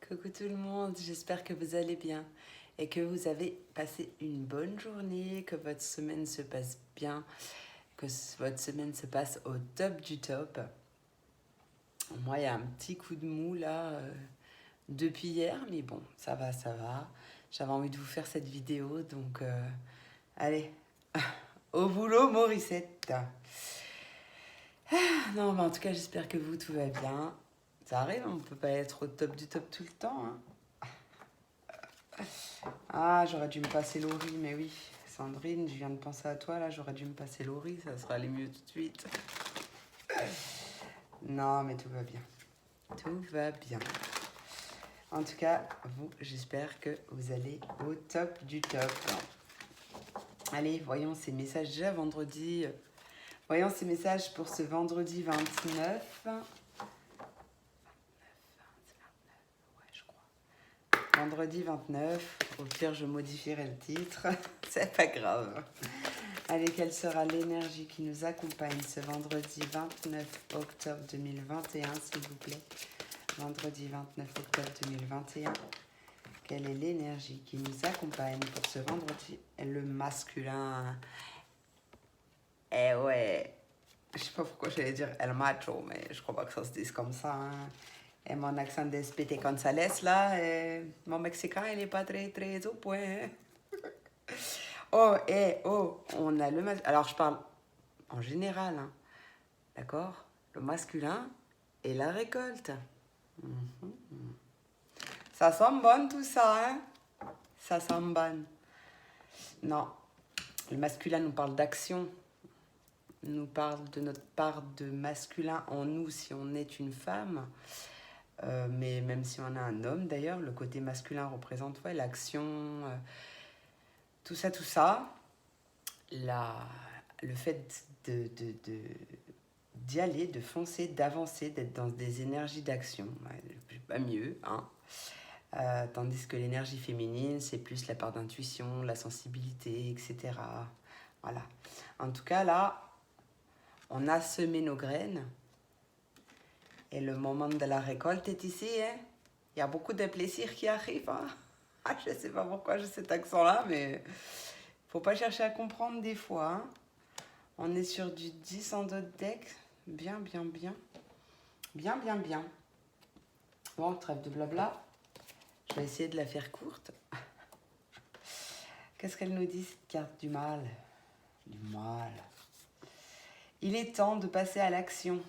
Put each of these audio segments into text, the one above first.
Coucou tout le monde, j'espère que vous allez bien et que vous avez passé une bonne journée, que votre semaine se passe bien, que votre semaine se passe au top du top. Moi, il y a un petit coup de mou là depuis hier, mais bon, ça va, ça va. J'avais envie de vous faire cette vidéo, donc allez, au boulot, Morissette. Non, mais en tout cas, j'espère que vous, tout va bien. Ça arrive, on peut pas être au top du top tout le temps, hein. Ah, j'aurais dû me passer Laurie, mais oui. Sandrine, je viens de penser à toi, là, j'aurais dû me passer Laurie, ça serait allé mieux tout de suite. Non, mais tout va bien. Tout va bien. En tout cas, vous, j'espère que vous allez au top du top. Allez, voyons ces messages déjà vendredi. Voyons ces messages pour ce vendredi 29. Vendredi 29, au pire je modifierai le titre, c'est pas grave. Allez, quelle sera l'énergie qui nous accompagne ce vendredi 29 octobre 2021, s'il vous plaît. Vendredi 29 octobre 2021. Quelle est l'énergie qui nous accompagne pour ce vendredi? Le masculin. Eh ouais, je sais pas pourquoi j'allais dire el macho, mais je crois pas que ça se dise comme ça, hein. Et mon accent de Spete González, là, mon mexicain, il n'est pas très au point. Oh, on a le masculin. Alors, je parle en général, hein, d'accord? Le masculin et la récolte. Ça sent bon tout ça, hein? Ça sent bon. Non, le masculin nous parle d'action, nous parle de notre part de masculin en nous si on est une femme. Mais même si on a un homme d'ailleurs, le côté masculin représente l'action, tout ça. Le fait d'y aller, de foncer, d'avancer, d'être dans des énergies d'action, pas mieux, hein. Tandis que l'énergie féminine, c'est plus la part d'intuition, la sensibilité, etc. Voilà. En tout cas, là, on a semé nos graines. Et le moment de la récolte est ici, hein. Il y a beaucoup de plaisir qui arrive, hein. Je ne sais pas pourquoi j'ai cet accent-là, mais faut pas chercher à comprendre des fois, hein. On est sur du 10 en dot deck. Bien. Bien. Bon, trêve de blabla. Je vais essayer de la faire courte. Qu'est-ce qu'elle nous dit, cette carte du mal? Du mal. Il est temps de passer à l'action.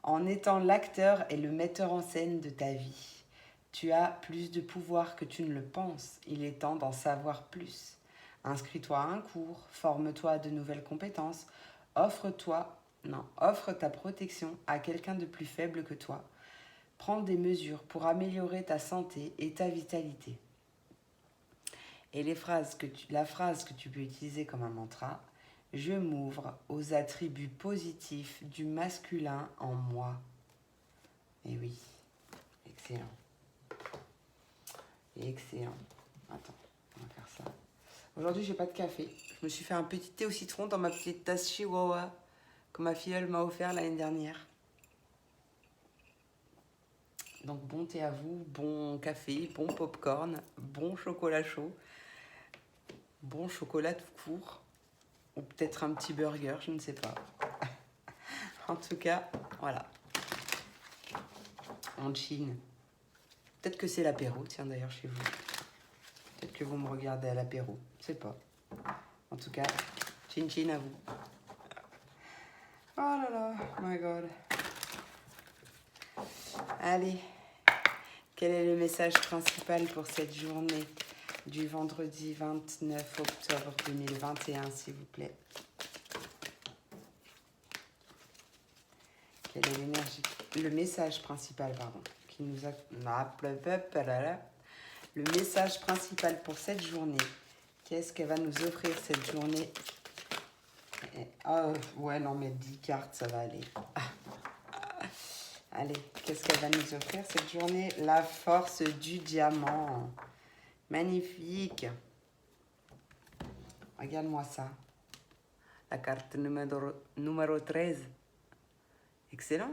En étant l'acteur et le metteur en scène de ta vie, tu as plus de pouvoir que tu ne le penses. Il est temps d'en savoir plus. Inscris-toi à un cours, forme-toi à de nouvelles compétences, offre ta protection à quelqu'un de plus faible que toi. Prends des mesures pour améliorer ta santé et ta vitalité. Et la phrase que tu peux utiliser comme un mantra: je m'ouvre aux attributs positifs du masculin en moi. Et oui, excellent. Attends, on va faire ça. Aujourd'hui, j'ai pas de café. Je me suis fait un petit thé au citron dans ma petite tasse Chihuahua que ma filleule m'a offert l'année dernière. Donc bon thé à vous, bon café, bon popcorn, bon chocolat chaud, bon chocolat tout court, ou peut-être un petit burger, je ne sais pas. En tout cas, voilà. En Chine. Peut-être que c'est l'apéro, tiens d'ailleurs chez vous. Peut-être que vous me regardez à l'apéro, je sais pas. En tout cas, chin à vous. Oh là là, my god. Allez, quel est le message principal pour cette journée du vendredi 29 octobre 2021, s'il vous plaît? Quelle est l'énergie? Le message principal, pardon, qui nous a... Le message principal pour cette journée. Qu'est-ce qu'elle va nous offrir cette journée? Oh, ouais, non, mais 10 cartes, ça va aller. Allez, qu'est-ce qu'elle va nous offrir cette journée? La force du diamant. Magnifique. Regarde-moi ça. La carte numéro 13. Excellent.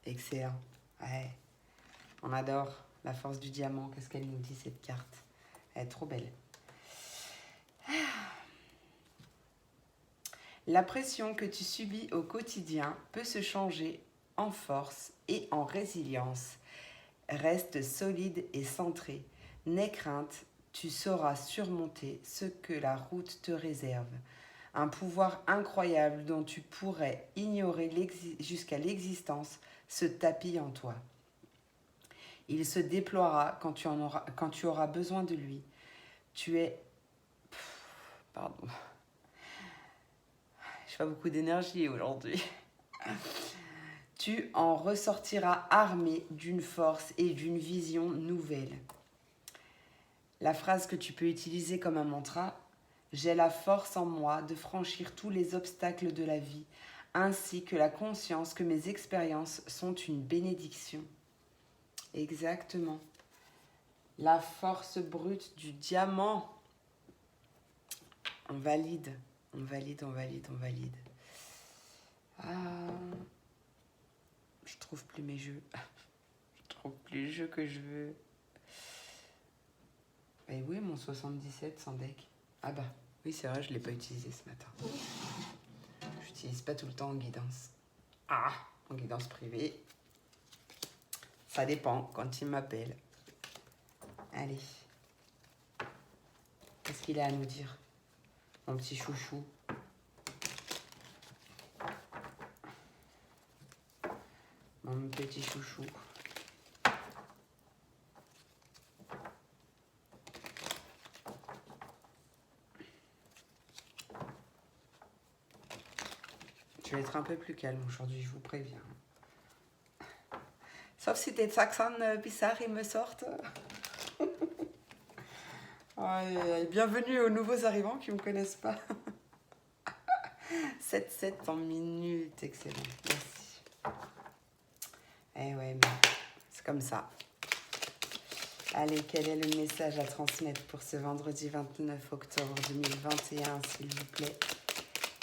Ouais, on adore. La force du diamant, qu'est-ce qu'elle nous dit cette carte? Elle est trop belle. La pression que tu subis au quotidien peut se changer en force et en résilience. Reste solide et centré. N'aie crainte, tu sauras surmonter ce que la route te réserve. Un pouvoir incroyable dont tu pourrais ignorer jusqu'à l'existence se tapit en toi. Il se déploiera quand tu auras besoin de lui. Tu es... Pardon. Je n'ai pas beaucoup d'énergie aujourd'hui. Tu en ressortiras armé d'une force et d'une vision nouvelle. La phrase que tu peux utiliser comme un mantra: j'ai la force en moi de franchir tous les obstacles de la vie, ainsi que la conscience que mes expériences sont une bénédiction. Exactement. La force brute du diamant. On valide, on valide, on valide, on valide. Je trouve plus mes jeux. Je trouve plus les jeux que je veux. Et oui, mon 77 sans deck. Ah bah, oui, c'est vrai, je ne l'ai pas utilisé ce matin. Je n'utilise pas tout le temps en guidance. En guidance privée. Ça dépend quand il m'appelle. Allez. Qu'est-ce qu'il a à nous dire, mon petit chouchou? Mon petit chouchou. Je vais être un peu plus calme aujourd'hui, je vous préviens. Sauf si des saxons bizarres, ils me sortent. Bienvenue aux nouveaux arrivants qui ne me connaissent pas. 7-7 en minutes, excellent. Merci. Eh ouais, mais c'est comme ça. Allez, quel est le message à transmettre pour ce vendredi 29 octobre 2021, s'il vous plaît?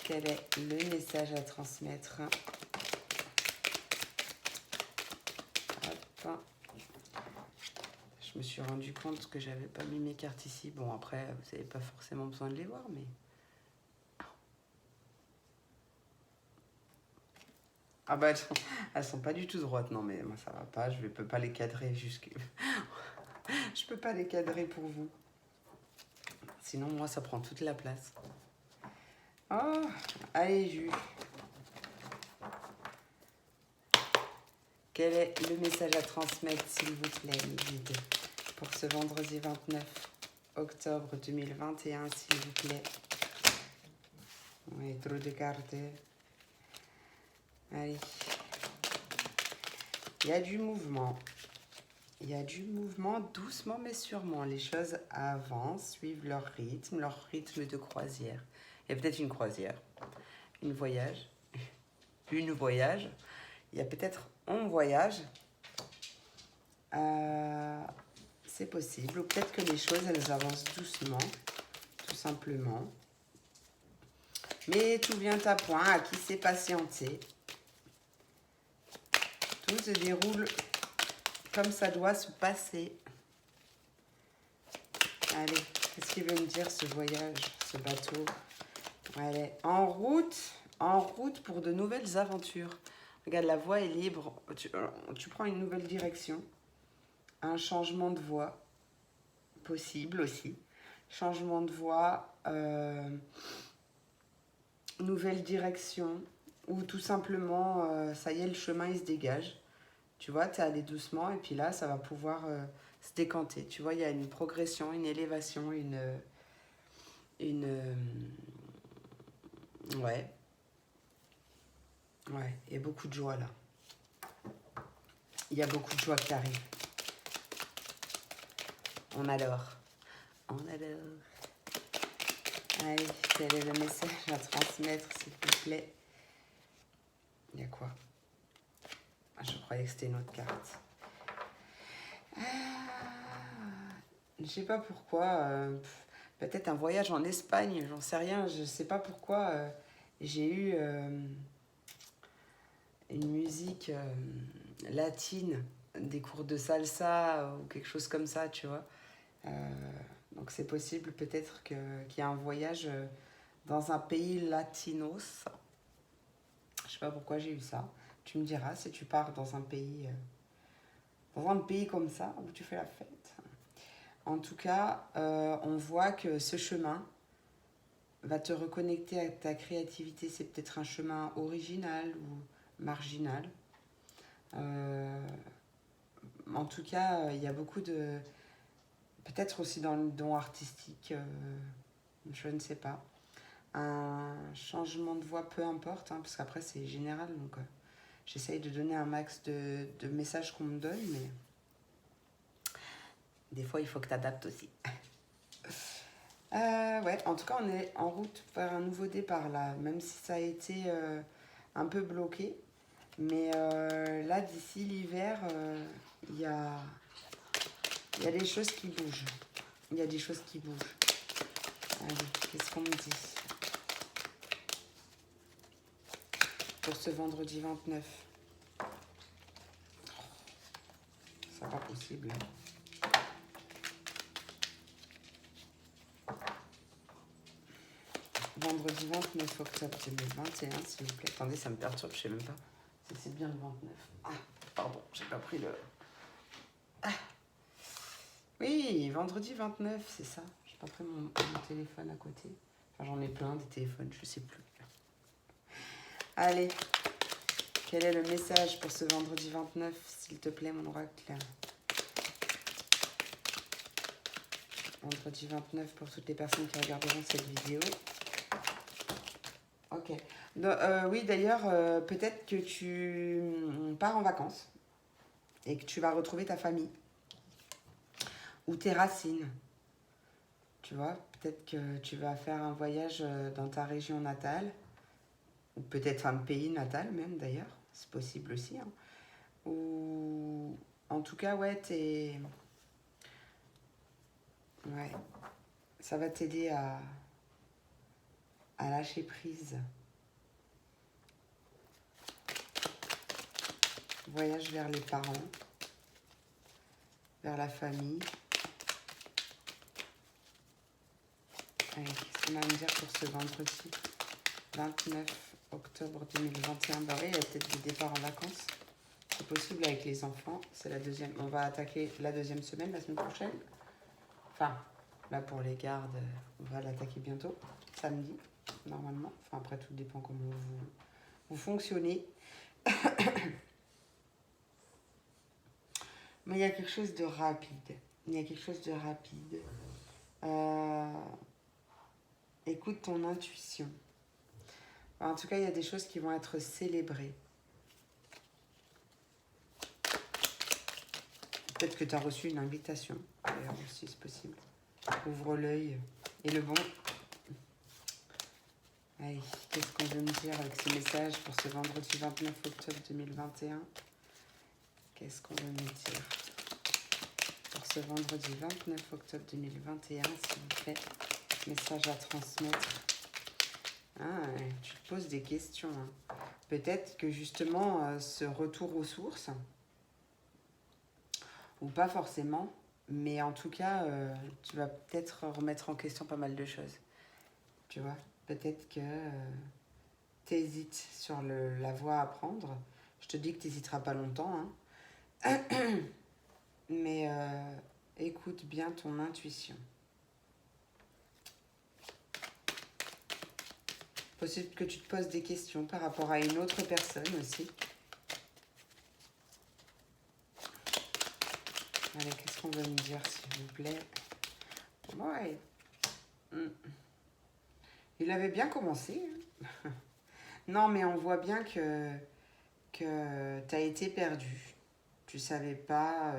Quel est le message à transmettre? Hop. Je me suis rendu compte que j'avais pas mis mes cartes ici. Bon, après, vous n'avez pas forcément besoin de les voir, mais... Ah bah, elles sont pas du tout droites. Non, mais moi, ça va pas. Je ne peux pas les cadrer jusque... Je peux pas les cadrer pour vous. Sinon, moi, ça prend toute la place. Oh, allez, Jus. Quel est le message à transmettre, s'il vous plaît, mes guides, pour ce vendredi 29 octobre 2021, s'il vous plaît? Oui, trop de cartes. Allez. Il y a du mouvement. Il y a du mouvement, doucement mais sûrement. Les choses avancent, suivent leur rythme de croisière. Il y a peut-être une croisière, une voyage. Il y a peut-être un voyage. C'est possible. Ou peut-être que les choses, elles avancent doucement, tout simplement. Mais tout vient à point, à qui sait patienter. Tout se déroule comme ça doit se passer. Allez, qu'est-ce qu'il veut me dire, ce voyage, ce bateau? Allez, en route pour de nouvelles aventures. Regarde, la voie est libre. Tu prends une nouvelle direction. Un changement de voie possible aussi. Changement de voie, nouvelle direction. Ou tout simplement, ça y est, le chemin, il se dégage. Tu vois, tu es allé doucement et puis là, ça va pouvoir se décanter. Tu vois, il y a une progression, une élévation, ouais, il y a beaucoup de joie là. Il y a beaucoup de joie qui arrive. On adore. Allez, quel est le message à transmettre, s'il vous plaît? Il y a quoi? Je croyais que c'était une autre carte. Je sais pas pourquoi. Peut-être un voyage en Espagne, j'en sais rien. Je sais pas pourquoi j'ai eu une musique latine des cours de salsa ou quelque chose comme ça, tu vois. Donc c'est possible peut-être qu'il y a un voyage dans un pays latinos. Je sais pas pourquoi j'ai eu ça. Tu me diras si tu pars dans un pays comme ça où tu fais la fête. En tout cas, on voit que ce chemin va te reconnecter à ta créativité. C'est peut-être un chemin original ou marginal. En tout cas, il y a beaucoup de... Peut-être aussi dans le don artistique, je ne sais pas. Un changement de voix, peu importe, hein, parce qu'après c'est général, donc j'essaye de donner un max de messages qu'on me donne, mais des fois il faut que tu adaptes aussi. Ouais, en tout cas on est en route vers un nouveau départ là, même si ça a été un peu bloqué. Mais là, d'ici l'hiver, il y a des choses qui bougent. Il y a des choses qui bougent. Allez, qu'est-ce qu'on me dit pour ce vendredi 29? C'est pas possible. Vendredi 29 octobre 2021, s'il vous plaît. Attendez, ça me perturbe, je sais même pas si c'est bien le 29. Ah, pardon, j'ai pas pris le... Ah. Oui, vendredi 29, c'est ça. J'ai pas pris mon téléphone à côté. Enfin, j'en ai plein des téléphones, je sais plus. Allez, quel est le message pour ce vendredi 29, s'il te plaît, mon oracle? Vendredi 29 pour toutes les personnes qui regarderont cette vidéo. Ok. Donc, oui, d'ailleurs, peut-être que tu pars en vacances et que tu vas retrouver ta famille ou tes racines. Tu vois, peut-être que tu vas faire un voyage dans ta région natale ou peut-être un pays natal même d'ailleurs. C'est possible aussi. Hein. Ou en tout cas, ouais, ouais, ça va t'aider à lâcher prise. Voyage vers les parents, vers la famille. Allez, qu'est-ce qu'on va me dire pour ce vendredi 29 octobre 2021? Bah oui, il y a peut-être des départs en vacances. C'est possible avec les enfants. C'est la deuxième. On va attaquer la deuxième semaine, la semaine prochaine. Enfin, là pour les gardes, on va l'attaquer bientôt, samedi, normalement. Enfin, après, tout dépend comment vous fonctionnez. Mais il y a quelque chose de rapide. Il y a quelque chose de rapide. Écoute ton intuition. En tout cas, il y a des choses qui vont être célébrées. Peut-être que tu as reçu une invitation. D'ailleurs aussi, c'est possible. Ouvre l'œil. Et le bon. Allez, qu'est-ce qu'on veut me dire avec ce message pour ce vendredi 29 octobre 2021? Qu'est-ce qu'on veut me dire pour ce vendredi 29 octobre 2021, s'il vous plaît? Message à transmettre. Ah, tu te poses des questions. Hein. Peut-être que justement, ce retour aux sources, ou pas forcément, mais en tout cas, tu vas peut-être remettre en question pas mal de choses. Tu vois, peut-être que tu hésites sur la voie à prendre. Je te dis que tu n'hésiteras pas longtemps. Hein. Mais écoute bien ton intuition. Possible que tu te poses des questions par rapport à une autre personne aussi. Allez, qu'est-ce qu'on veut me dire, s'il vous plaît? Ouais. Il avait bien commencé. Hein. Non, mais on voit bien que tu as été perdu. Tu savais pas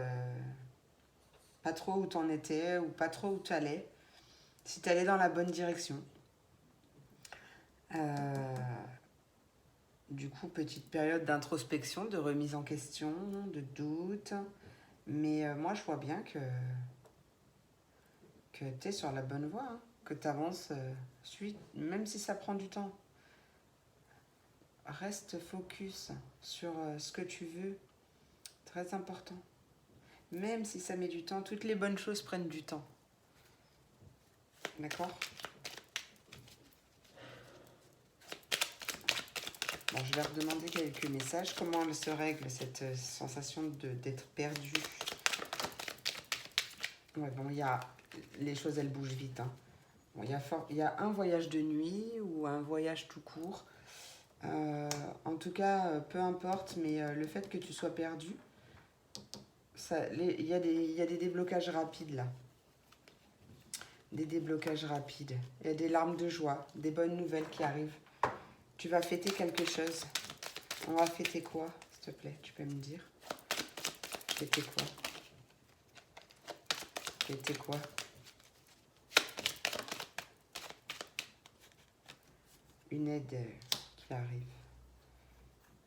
trop où tu en étais ou pas trop où tu allais. Si tu allais dans la bonne direction. Du coup, petite période d'introspection, de remise en question, de doute. Mais moi, je vois bien que tu es sur la bonne voie, hein, que tu avances, même si ça prend du temps. Reste focus sur ce que tu veux. Très important. Même si ça met du temps, toutes les bonnes choses prennent du temps. D'accord? Bon, je vais redemander quelques messages. Comment elle se règle, cette sensation d'être perdue? Ouais, bon, il y a... Les choses, elles bougent vite. Hein. Bon, il y a un voyage de nuit ou un voyage tout court. En tout cas, peu importe, mais le fait que tu sois perdu, il y a des déblocages rapides là. Des déblocages rapides. Il y a des larmes de joie, des bonnes nouvelles qui arrivent. Tu vas fêter quelque chose. On va fêter quoi, s'il te plaît? Tu peux me dire? Fêter quoi? Fêter quoi? Une aide qui arrive.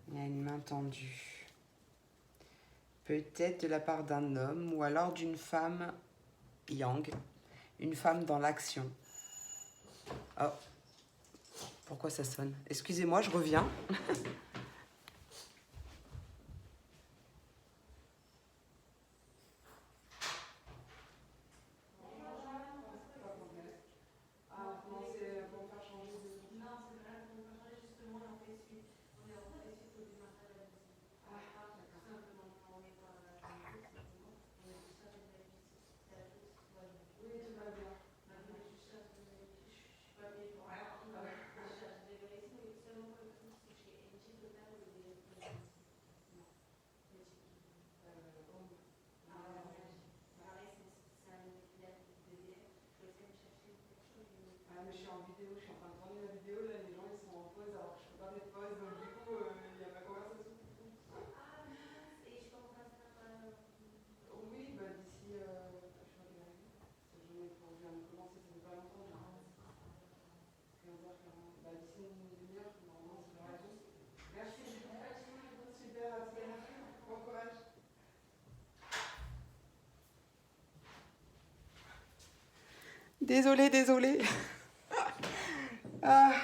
Il y a une main tendue. Peut-être de la part d'un homme ou alors d'une femme yang. Une femme dans l'action. Oh. Pourquoi ça sonne? Excusez-moi, je reviens. Désolée, désolée. Ah,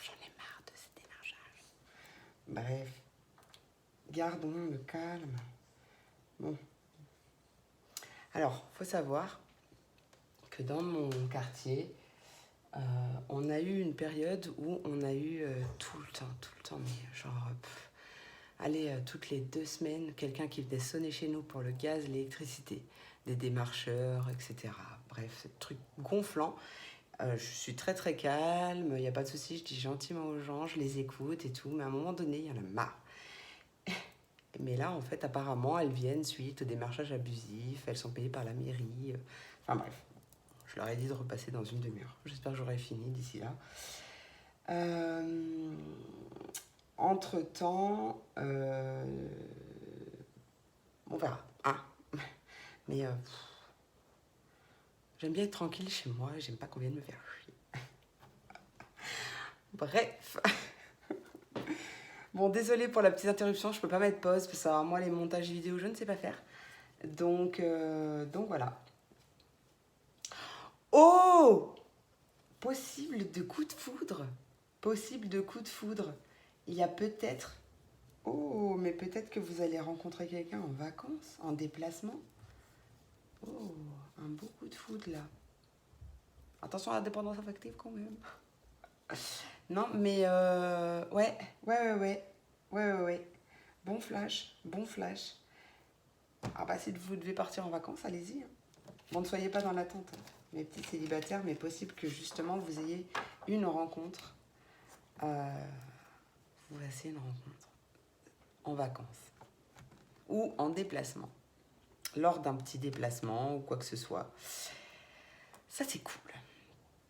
j'en ai marre de cet démarchage. Bref, gardons le calme. Bon. Alors, faut savoir que dans mon quartier, on a eu une période où on a eu tout le temps, mais genre, allez, toutes les 2 semaines, quelqu'un qui venait sonner chez nous pour le gaz, l'électricité, des démarcheurs, etc. Bref, ce truc gonflant. Je suis très très calme, il n'y a pas de souci, je dis gentiment aux gens, je les écoute et tout, mais à un moment donné, il y en a marre. Mais là, en fait, apparemment, elles viennent suite au démarchage abusif, elles sont payées par la mairie. Enfin bref, je leur ai dit de repasser dans une demi-heure. J'espère que j'aurai fini d'ici là. Entre-temps, on verra. Hein. Mais j'aime bien être tranquille chez moi, j'aime pas qu'on vienne me faire chier. Bref. Bon, désolée pour la petite interruption, je peux pas mettre pause, parce que moi, les montages vidéo, je ne sais pas faire. Donc voilà. Oh! Possible de coup de foudre. Possible de coup de foudre. Il y a peut-être... Oh, mais peut-être que vous allez rencontrer quelqu'un en vacances, en déplacement. Oh, un beau coup de foudre, là. Attention à la dépendance affective, quand même. Non, mais ouais. Bon flash, bon flash. Ah bah si vous devez partir en vacances, allez-y. Bon, ne soyez pas dans l'attente, hein, mes petits célibataires, mais possible que justement vous ayez une rencontre. Vous fassiez une rencontre en vacances ou en déplacement, lors d'un petit déplacement ou quoi que ce soit. Ça, c'est cool.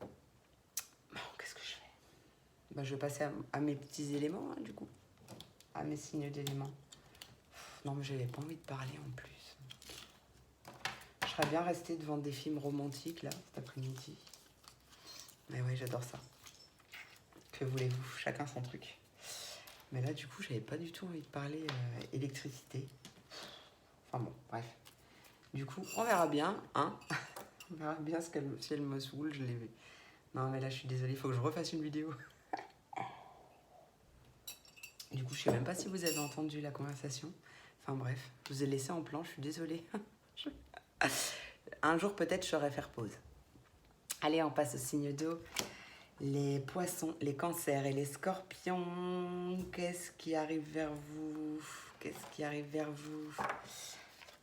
Bon, qu'est-ce que je fais? Bah, je vais passer à mes petits éléments, hein, du coup. À mes signes d'éléments. Non, mais j'avais pas envie de parler en plus. Je serais bien restée devant des films romantiques, là, cet après-midi. Mais ouais, j'adore ça. Que voulez-vous? Chacun son truc. Mais là, du coup, j'avais pas du tout envie de parler électricité. Enfin bon, bref. Du coup, on verra bien, hein. On verra bien si elle me saoule, je l'ai vu. Non, mais là, je suis désolée, il faut que je refasse une vidéo. Du coup, je sais même pas si vous avez entendu la conversation. Enfin bref, je vous ai laissé en plan, je suis désolée. Un jour peut-être je saurai faire pause. Allez, on passe au signe d'eau. Les poissons, les cancers et les scorpions. Qu'est-ce qui arrive vers vous? Qu'est-ce qui arrive vers vous?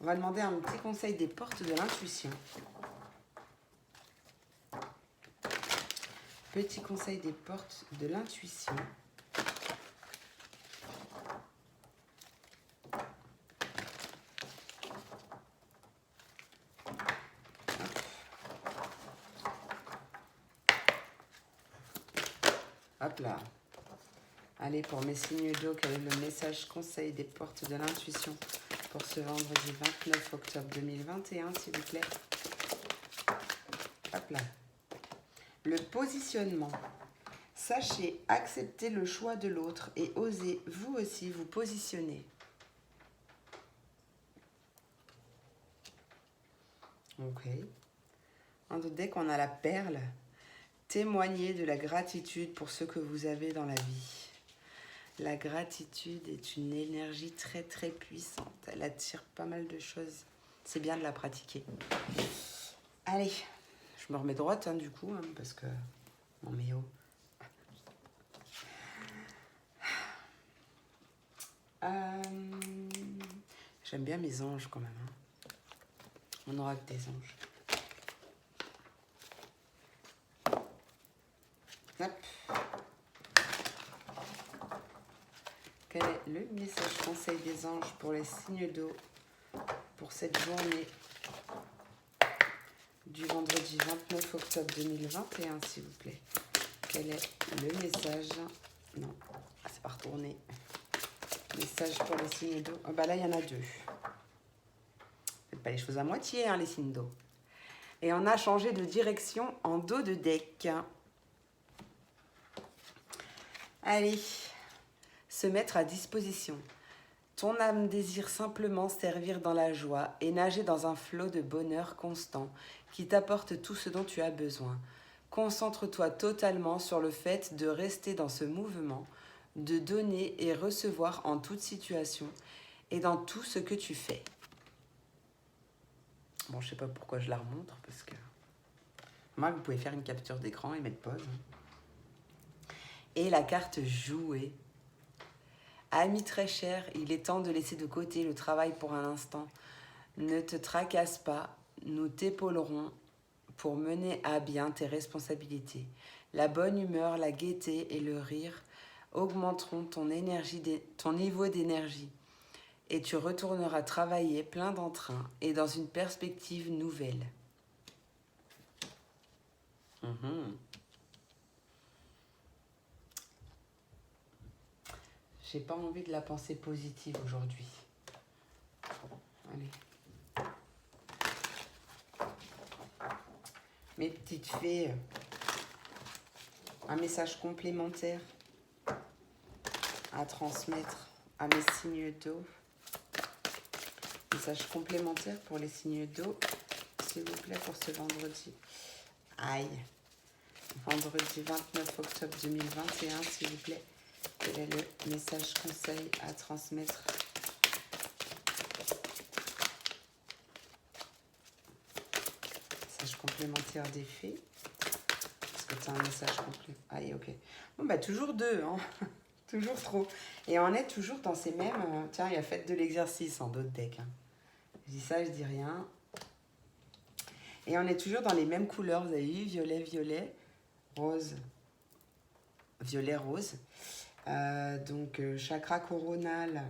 On va demander un petit conseil des portes de l'intuition. Petit conseil des portes de l'intuition. Hop là. Allez, pour mes signes d'eau, quel est le message conseil des portes de l'intuition pour ce vendredi 29 octobre 2021, s'il vous plaît? Hop là. Le positionnement. Sachez accepter le choix de l'autre et osez vous aussi vous positionner. Ok. En d'autres decks, on a la perle. Témoignez de la gratitude pour ce que vous avez dans la vie. La gratitude est une énergie très très puissante. Elle attire pas mal de choses. C'est bien de la pratiquer. Allez, je me remets droite du coup, parce que... Non mais oh. J'aime bien mes anges quand même. On aura que des anges. Hop. Quel est le message conseil des anges pour les signes d'eau pour cette journée du vendredi 29 octobre 2021, s'il vous plaît? Quel est le message? Non, c'est pas retourné. Message pour les signes d'eau. Oh, bah là, il y en a deux. Faites pas les choses à moitié, les signes d'eau. Et on a changé de direction en dos de deck. Allez, se mettre à disposition. Ton âme désire simplement servir dans la joie et nager dans un flot de bonheur constant qui t'apporte tout ce dont tu as besoin. Concentre-toi totalement sur le fait de rester dans ce mouvement, de donner et recevoir en toute situation et dans tout ce que tu fais. Bon, je sais pas pourquoi je la remontre, parce que... Moi, vous pouvez faire une capture d'écran et mettre pause. Et la carte jouer. Ami très cher, il est temps de laisser de côté le travail pour un instant. Ne te tracasse pas, nous t'épaulerons pour mener à bien tes responsabilités. La bonne humeur, la gaieté et le rire augmenteront ton niveau d'énergie. Et tu retourneras travailler plein d'entrain et dans une perspective nouvelle. J'ai pas envie de la pensée positive aujourd'hui. Allez. Mes petites fées, un message complémentaire à transmettre à mes signes d'eau. Message complémentaire pour les signes d'eau, s'il vous plaît, pour ce vendredi. Aïe. Vendredi 29 octobre 2021, s'il vous plaît. Quel est le message conseil à transmettre? Message complémentaire des fées. Est-ce que tu as un message complet? Aïe, ok. Bon, bah, toujours deux, toujours trop. Et on est toujours dans ces mêmes... tiens, il y a fête de l'exercice en d'autres decks. Je dis ça, je dis rien. Et on est toujours dans les mêmes couleurs. Vous avez vu, violet, violet, rose, violet, rose. Donc, chakra coronal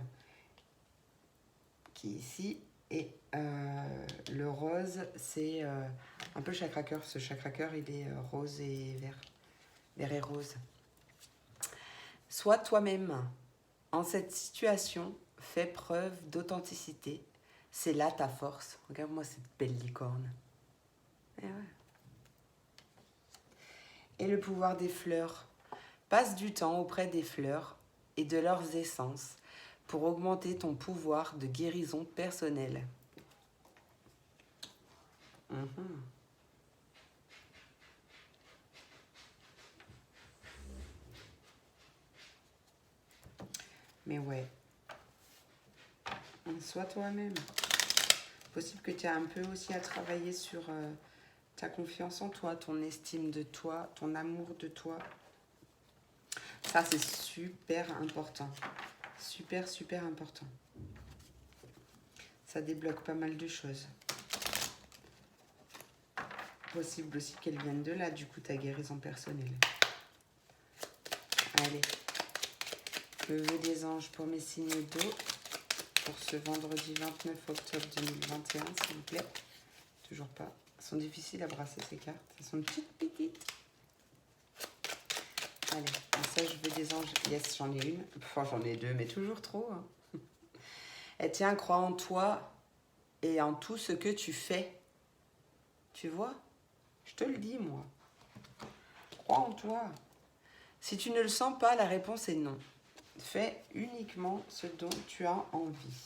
qui est ici. Et le rose, c'est un peu chakra cœur. Ce chakra cœur, il est rose et vert. Vert et rose. Sois toi-même. En cette situation, fais preuve d'authenticité. C'est là ta force. Regarde-moi cette belle licorne. Et, ouais. Et le pouvoir des fleurs. Passe du temps auprès des fleurs et de leurs essences pour augmenter ton pouvoir de guérison personnelle. Mais ouais. sois toi-même. Possible que tu aies un peu aussi à travailler sur ta confiance en toi, ton estime de toi, ton amour de toi. Ça, c'est super important. Super, super important. Ça débloque pas mal de choses. Possible aussi qu'elle vienne de là, du coup, ta guérison personnelle. Allez. Le vœu des anges pour mes signes d'eau. Pour ce vendredi 29 octobre 2021, s'il vous plaît. Toujours pas. Elles sont difficiles à brasser, ces cartes. Elles sont petites. Allez, message vœu des anges. Yes, j'en ai une. Enfin, j'en ai deux, mais toujours trop. Hein. Et tiens, crois en toi et en tout ce que tu fais. Tu vois? Je te le dis, moi. Crois en toi. Si tu ne le sens pas, la réponse est non. Fais uniquement ce dont tu as envie.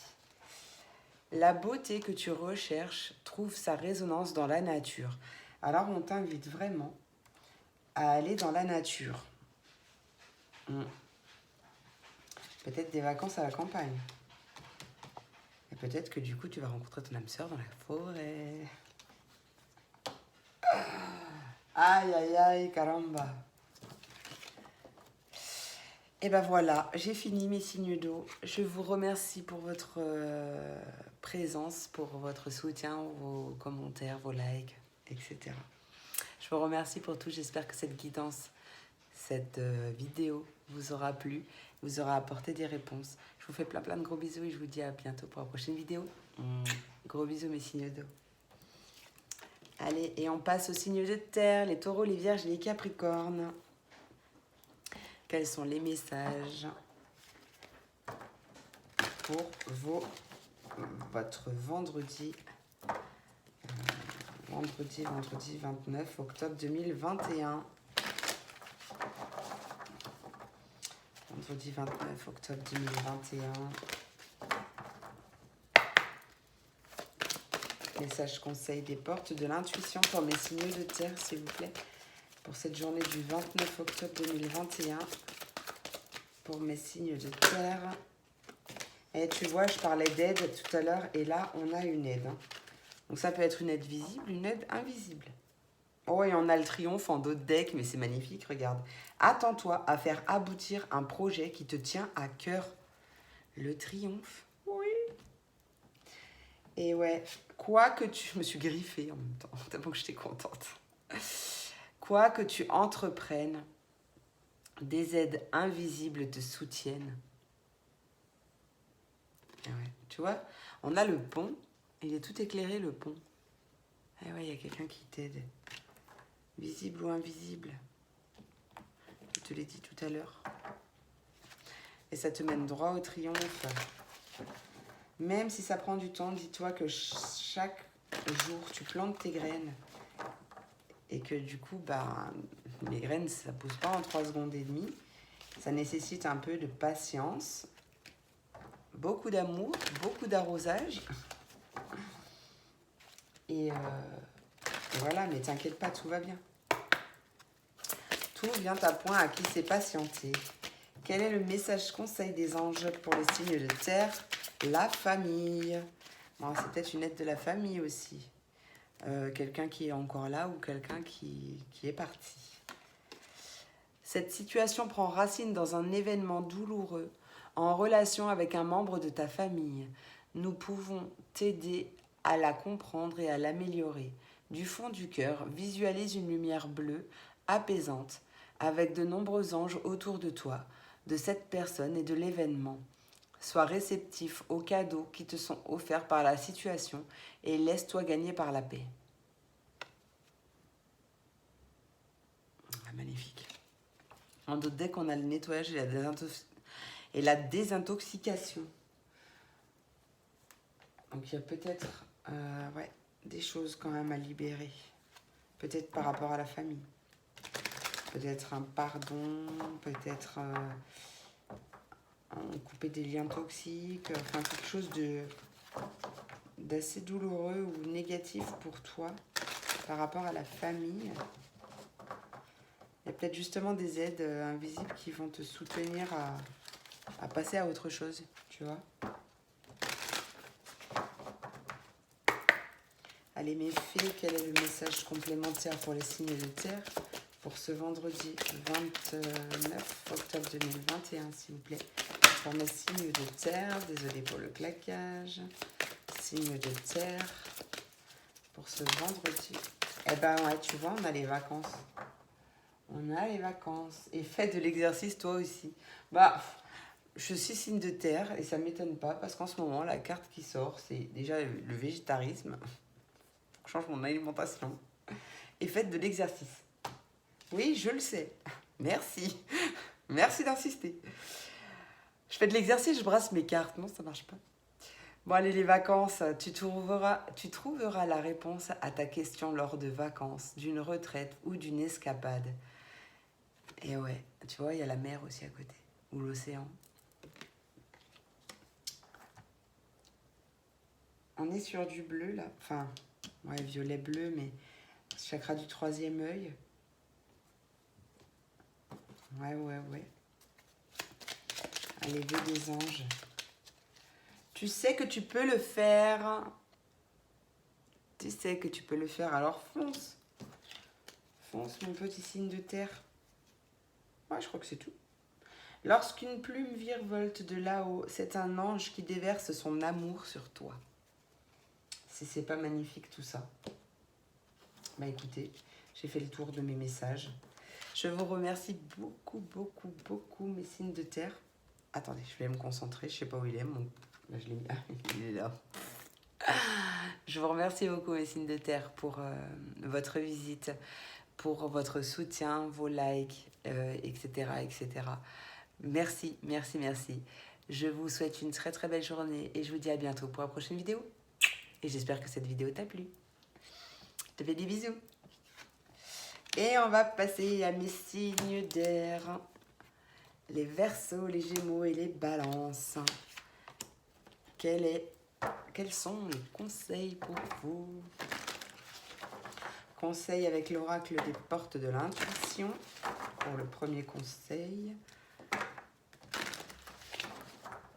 La beauté que tu recherches trouve sa résonance dans la nature. Alors, on t'invite vraiment à aller dans la nature. Peut-être des vacances à la campagne. Et peut-être que du coup, tu vas rencontrer ton âme sœur dans la forêt. Aïe, aïe, aïe, caramba. Et ben voilà, j'ai fini mes signes d'eau. Je vous remercie pour votre présence, pour votre soutien, vos commentaires, vos likes, etc. Je vous remercie pour tout. J'espère que cette guidance, cette vidéo vous aura plu, vous aura apporté des réponses. Je vous fais plein de gros bisous et je vous dis à bientôt pour la prochaine vidéo. Gros bisous mes signes d'eau. Allez, et on passe aux signes de terre, les taureaux, les vierges et les capricornes. Quels sont les messages pour votre vendredi 29 octobre 2021. Vendredi 29 octobre 2021. Message conseil des portes de l'intuition pour mes signes de terre, s'il vous plaît. Pour cette journée du 29 octobre 2021. Pour mes signes de terre. Et tu vois, je parlais d'aide tout à l'heure. Et là, on a une aide. Donc ça peut être une aide visible, une aide invisible. Oh, et on a le triomphe en d'autres decks, mais c'est magnifique, regarde. Attends-toi à faire aboutir un projet qui te tient à cœur. Le triomphe. Oui. Et ouais, quoi que tu... Je me suis griffée en même temps, tellement que j'étais contente. Quoi que tu entreprennes, des aides invisibles te soutiennent. Et ouais, tu vois, on a le pont, il est tout éclairé, le pont. Et ouais, il y a quelqu'un qui t'aide. Visible ou invisible. Je te l'ai dit tout à l'heure. Et ça te mène droit au triomphe. Même si ça prend du temps, dis-toi que chaque jour, tu plantes tes graines. Et que du coup, bah, les graines, ça ne pousse pas en 3 secondes et demie. Ça nécessite un peu de patience, beaucoup d'amour, beaucoup d'arrosage. Et voilà, mais t'inquiète pas, tout va bien. Tout vient à point à qui sait patienter. Quel est le message conseil des anges pour les signes de terre? La famille. Bon, c'est peut-être une aide de la famille aussi. Quelqu'un qui est encore là ou quelqu'un qui est parti. Cette situation prend racine dans un événement douloureux en relation avec un membre de ta famille. Nous pouvons t'aider à la comprendre et à l'améliorer. Du fond du cœur, visualise une lumière bleue apaisante avec de nombreux anges autour de toi, de cette personne et de l'événement. Sois réceptif aux cadeaux qui te sont offerts par la situation et laisse-toi gagner par la paix. Ah, magnifique. En d'autres decks, on a le nettoyage et la désintoxication. Donc il y a peut-être ouais, des choses quand même à libérer. Peut-être par rapport à la famille. Peut-être un pardon, peut-être couper des liens toxiques, enfin quelque chose d'assez douloureux ou négatif pour toi par rapport à la famille. Il y a peut-être justement des aides invisibles qui vont te soutenir à passer à autre chose, tu vois. Allez, mes fées, quel est le message complémentaire pour les signes de terre pour ce vendredi 29 octobre 2021, s'il vous plaît. Pour mes signes de terre, désolé pour le claquage. Signes de terre pour ce vendredi. Eh ben ouais, tu vois, on a les vacances. On a les vacances. Et fais de l'exercice toi aussi. Bah, je suis signe de terre et ça ne m'étonne pas parce qu'en ce moment, la carte qui sort, c'est déjà le végétarisme. Faut que je change mon alimentation. Et faites de l'exercice. Oui, je le sais. Merci. Merci d'insister. Je fais de l'exercice, je brasse mes cartes. Non, ça marche pas. Bon, allez, les vacances, tu trouveras la réponse à ta question lors de vacances, d'une retraite ou d'une escapade. Et ouais, tu vois, il y a la mer aussi à côté, ou l'océan. On est sur du bleu, là. Enfin, ouais, violet-bleu, mais chakra du troisième œil. Ouais. Allez, vœux des anges. Tu sais que tu peux le faire. Tu sais que tu peux le faire, alors fonce. Fonce, mon petit signe de terre. Ouais, je crois que c'est tout. Lorsqu'une plume virevolte de là-haut, c'est un ange qui déverse son amour sur toi. Si c'est pas magnifique tout ça. Bah écoutez, j'ai fait le tour de mes messages. Je vous remercie beaucoup, mes signes de terre. Attendez, je vais me concentrer, je sais pas où il est. Là, je l'ai mis. Ah, il est là. Je vous remercie beaucoup, mes signes de terre, pour votre visite, pour votre soutien, vos likes, etc. Merci. Je vous souhaite une très belle journée et je vous dis à bientôt pour la prochaine vidéo. Et j'espère que cette vidéo t'a plu. Je te fais des bisous. Et on va passer à mes signes d'air. Les Verseaux, les Gémeaux et les Balances. Quels sont les conseils pour vous? Conseil avec l'oracle des portes de l'intuition. Pour le premier conseil.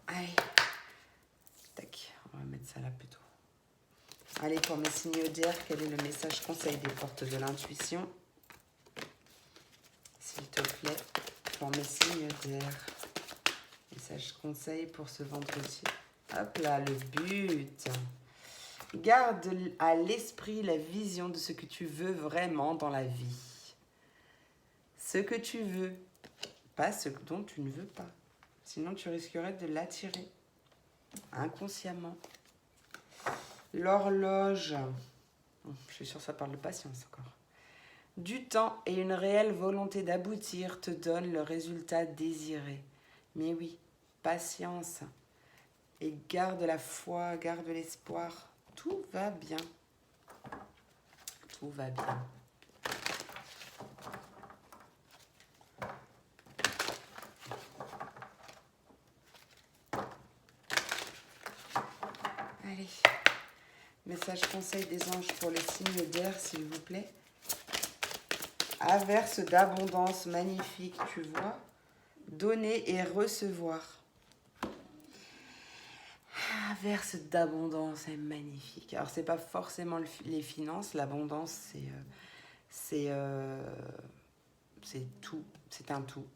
Allez. Tac, on va mettre ça là plutôt. Allez, pour mes signes d'air, quel est le message conseil des portes de l'intuition? S'il te plaît, pour mes signes d'air. Message conseil pour ce vendredi. Hop là, le but. Garde à l'esprit la vision de ce que tu veux vraiment dans la vie. Ce que tu veux, pas ce dont tu ne veux pas. Sinon, tu risquerais de l'attirer inconsciemment. L'horloge. Je suis sûre que ça parle de patience encore. Du temps et une réelle volonté d'aboutir te donnent le résultat désiré. Mais oui, patience. Et garde la foi, garde l'espoir. Tout va bien. Tout va bien. Allez. Message conseil des anges pour les signes d'air, s'il vous plaît. Averse d'abondance magnifique, tu vois. Donner et recevoir. Averse d'abondance est magnifique. Alors, c'est pas forcément les finances. L'abondance, c'est tout. C'est un tout.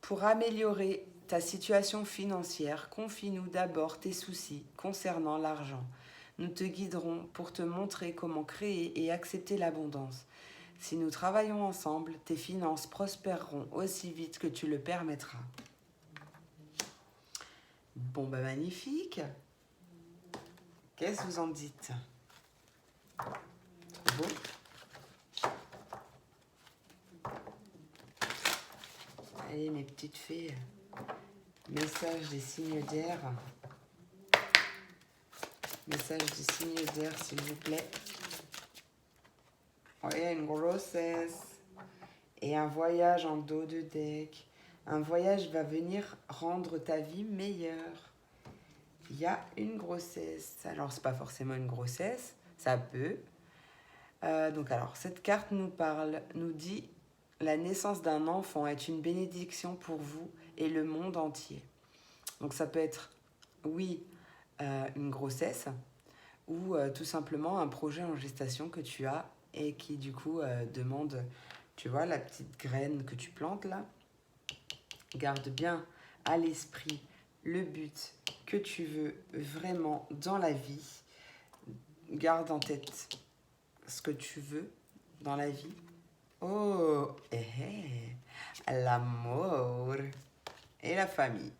Pour améliorer ta situation financière, confie-nous d'abord tes soucis concernant l'argent. Nous te guiderons pour te montrer comment créer et accepter l'abondance. Si nous travaillons ensemble, tes finances prospéreront aussi vite que tu le permettras. Bon, bah magnifique. Qu'est-ce que vous en dites? Beau. Allez, mes petites fées. Message des signes d'air. Message des signes d'air, s'il vous plaît. Ouais, une grossesse. Et un voyage en dos de deck. Un voyage va venir rendre ta vie meilleure. Il y a une grossesse. Alors, c'est pas forcément une grossesse. Ça peut. Donc, alors, cette carte nous dit la naissance d'un enfant est une bénédiction pour vous et le monde entier. Donc, ça peut être, oui, une grossesse ou tout simplement un projet en gestation que tu as et qui du coup demande, tu vois, la petite graine que tu plantes là. Garde bien à l'esprit le but que tu veux vraiment dans la vie. Garde en tête ce que tu veux dans la vie. Oh, l'amour et la famille.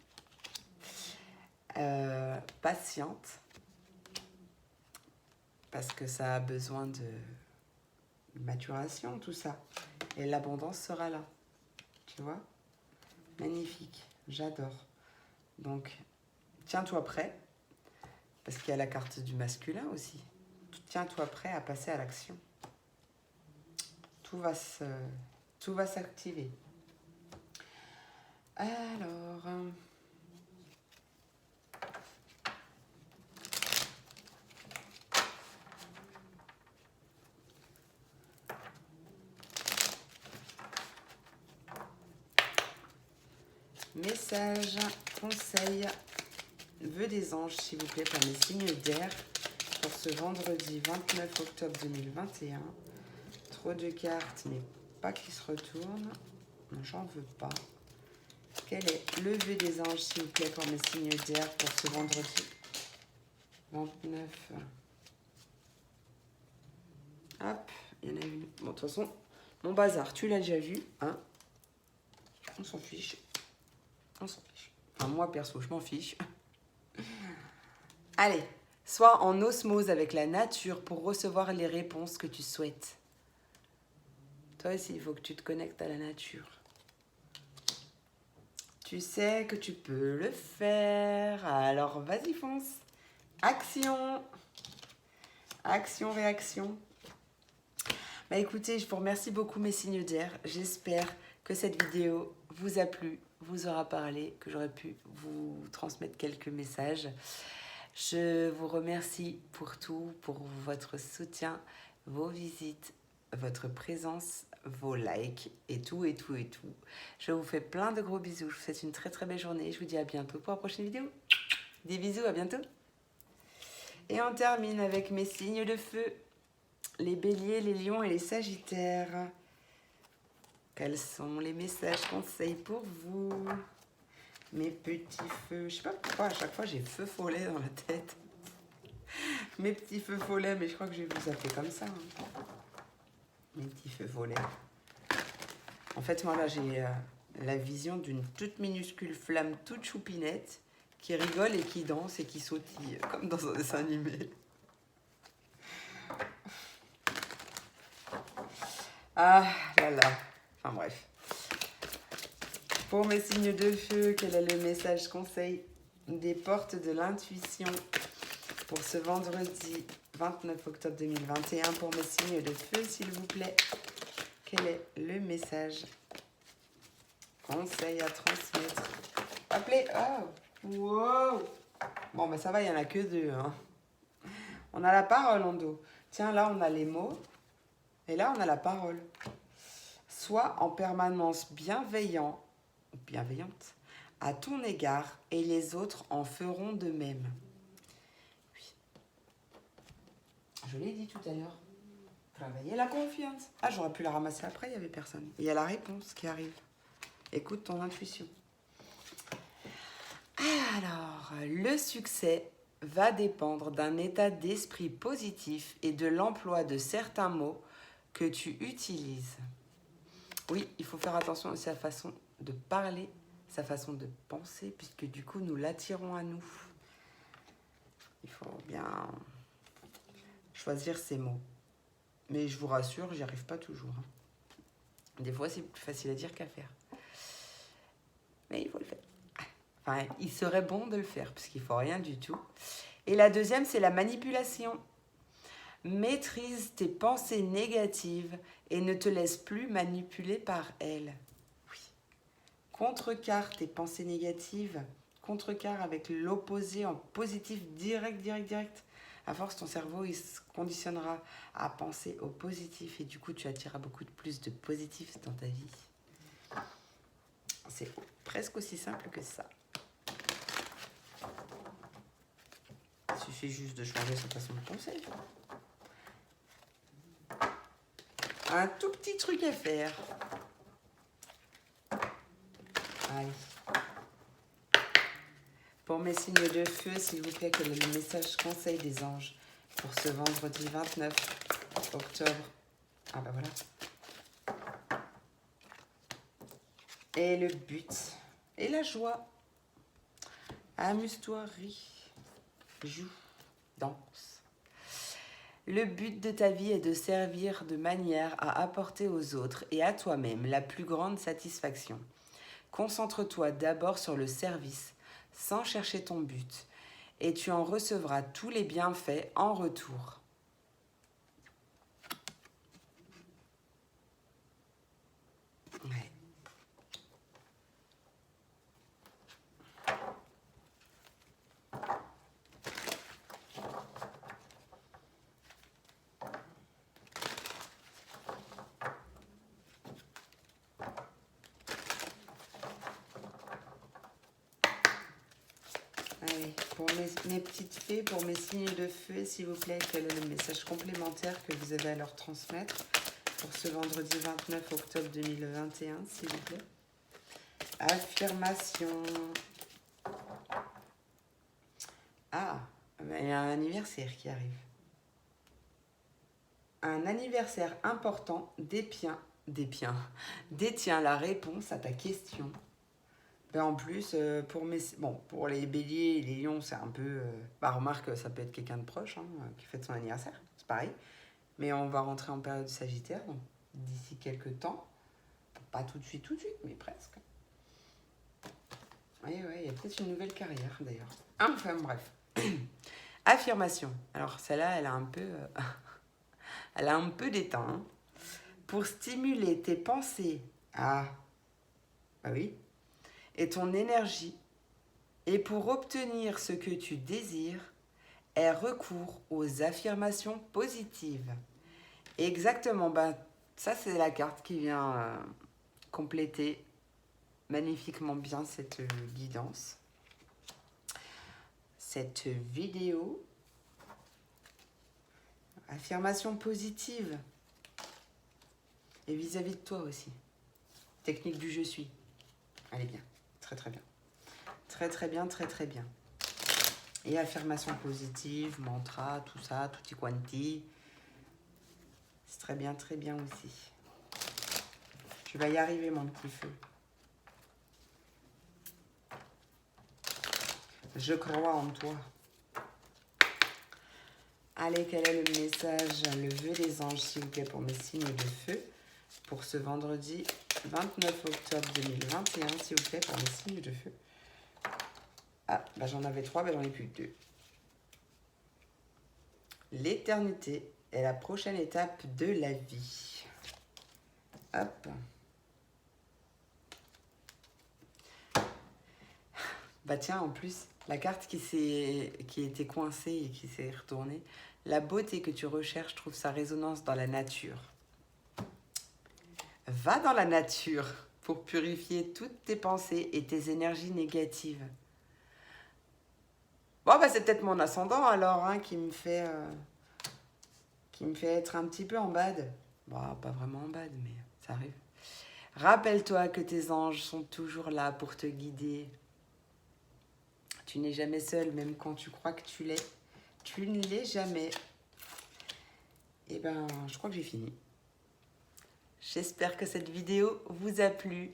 Patiente, parce que ça a besoin de maturation, tout ça. Et l'abondance sera là. Tu vois? Magnifique, j'adore. Donc, tiens-toi prêt, parce qu'il y a la carte du masculin aussi. Tiens-toi prêt à passer à l'action. Tout va s'activer. Alors, message, conseil, vœux des anges, s'il vous plaît, pour mes signes d'air, pour ce vendredi 29 octobre 2021. Trop de cartes, mais pas qui se retournent. Non, j'en veux pas. Quel est le vœu des anges, s'il vous plaît, pour mes signes d'air, pour ce vendredi 29. Hop, il y en a une. Bon, de toute façon, mon bazar, tu l'as déjà vu, hein? On s'en fiche. On s'en fiche. Enfin, moi, perso, je m'en fiche. Allez, sois en osmose avec la nature pour recevoir les réponses que tu souhaites. Toi aussi, il faut que tu te connectes à la nature. Tu sais que tu peux le faire. Alors, vas-y, fonce. Action. Action, réaction. Bah écoutez, je vous remercie beaucoup mes signes d'air. J'espère que cette vidéo vous a plu, vous aura parlé, que j'aurais pu vous transmettre quelques messages. Je vous remercie pour tout, pour votre soutien, vos visites, votre présence, vos likes et tout, et tout, et tout. Je vous fais plein de gros bisous. Je vous souhaite une très très belle journée. Je vous dis à bientôt pour la prochaine vidéo. Des bisous, à bientôt. Et on termine avec mes signes de feu. Les béliers, les lions et les sagittaires. Quels sont les messages conseils pour vous? Mes petits feux. Je sais pas pourquoi à chaque fois j'ai feu follet dans la tête. Mes petits feux follets, mais je crois que je vais vous appeler comme ça. Hein. Mes petits feux follets. En fait, moi là j'ai la vision d'une toute minuscule flamme toute choupinette qui rigole et qui danse et qui sautille comme dans un dessin animé. Ah là là. Enfin bref. Pour mes signes de feu, quel est le message conseil des portes de l'intuition pour ce vendredi 29 octobre 2021? Pour mes signes de feu, s'il vous plaît, quel est le message conseil à transmettre? Appelez. Oh, wow. Bon, ben ça va, il n'y en a que deux. Hein. On a la parole en dos. Tiens, là, on a les mots. Et là, on a la parole. Sois en permanence bienveillant, bienveillante, à ton égard, et les autres en feront de même. Oui. Je l'ai dit tout à l'heure. Travailler la confiance. Ah, j'aurais pu la ramasser après, il n'y avait personne. Il y a la réponse qui arrive. Écoute ton intuition. Alors, le succès va dépendre d'un état d'esprit positif et de l'emploi de certains mots que tu utilises. Oui, il faut faire attention aussi à sa façon de parler, sa façon de penser, puisque du coup, nous l'attirons à nous. Il faut bien choisir ses mots. Mais je vous rassure, j'y arrive pas toujours. Hein. Des fois, c'est plus facile à dire qu'à faire. Mais il faut le faire. Enfin, il serait bon de le faire, parce qu'il ne faut rien du tout. Et la deuxième, c'est la manipulation. Maîtrise tes pensées négatives et ne te laisse plus manipuler par elles. Oui. Contrecarre tes pensées négatives. Contrecarre avec l'opposé en positif direct. À force, ton cerveau, il se conditionnera à penser au positif et du coup, tu attireras beaucoup plus de positif dans ta vie. C'est presque aussi simple que ça. Il suffit juste de changer sa façon de penser. Un tout petit truc à faire. Allez. Pour mes signes de feu, s'il vous plaît, quel est le message conseil des anges pour ce vendredi 29 octobre? Ah bah voilà. Et le but. Et la joie. Amuse-toi, ris, joue, danse. Le but de ta vie est de servir de manière à apporter aux autres et à toi-même la plus grande satisfaction. Concentre-toi d'abord sur le service, sans chercher ton but, et tu en recevras tous les bienfaits en retour. Ouais. Allez, pour mes petites fées, pour mes signes de feu, s'il vous plaît, quel est le message complémentaire que vous avez à leur transmettre pour ce vendredi 29 octobre 2021, s'il vous plaît? Affirmation. Ah, il y a un anniversaire qui arrive. Un anniversaire important détient la réponse à ta question. Ben en plus, pour les béliers et les lions, c'est un peu... remarque, ça peut être quelqu'un de proche qui fête son anniversaire, c'est pareil. Mais on va rentrer en période sagittaire, donc d'ici quelques temps. Pas tout de suite, mais presque. Oui, il y a peut-être une nouvelle carrière, d'ailleurs. Enfin, bref. Affirmation. Alors, celle-là, elle a un peu... elle a un peu d'étain. Hein. Pour stimuler tes pensées... Ah, bah oui. Et ton énergie, et pour obtenir ce que tu désires, aie recours aux affirmations positives. Exactement, ça c'est la carte qui vient compléter magnifiquement bien cette guidance, cette vidéo. Affirmation positive, et vis-à-vis de toi aussi. Technique du je suis, elle est bien. Très très bien. Très bien. Et affirmation positive, mantra, tout ça, tutti quanti. C'est très bien aussi. Tu vas y arriver, mon petit feu. Je crois en toi. Allez, quel est le message, le vœu des anges, s'il vous plaît, pour mes signes de feu, pour ce vendredi 29 octobre 2021, s'il vous plaît, pour mes signes de feu. Ah, j'en avais 3, j'en ai plus que 2. L'éternité est la prochaine étape de la vie. Hop. Tiens, en plus, la carte qui était coincée et qui s'est retournée, la beauté que tu recherches trouve sa résonance dans la nature. Va dans la nature pour purifier toutes tes pensées et tes énergies négatives. Bon, c'est peut-être mon ascendant alors qui me fait être un petit peu en bad. Pas vraiment en bad, mais ça arrive. Rappelle-toi que tes anges sont toujours là pour te guider. Tu n'es jamais seul, même quand tu crois que tu l'es. Tu ne l'es jamais. Et je crois que j'ai fini. J'espère que cette vidéo vous a plu,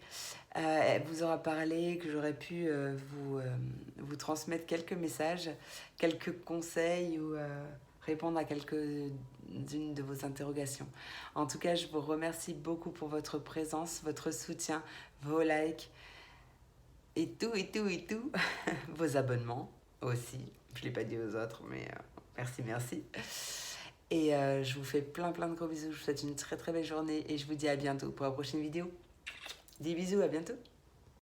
vous aura parlé, que j'aurais pu vous transmettre quelques messages, quelques conseils ou répondre à quelques-unes de vos interrogations. En tout cas, je vous remercie beaucoup pour votre présence, votre soutien, vos likes et tout. Vos abonnements aussi. Je ne l'ai pas dit aux autres, mais merci. Et je vous fais plein de gros bisous. Je vous souhaite une très belle journée et je vous dis à bientôt pour la prochaine vidéo. Des bisous, à bientôt.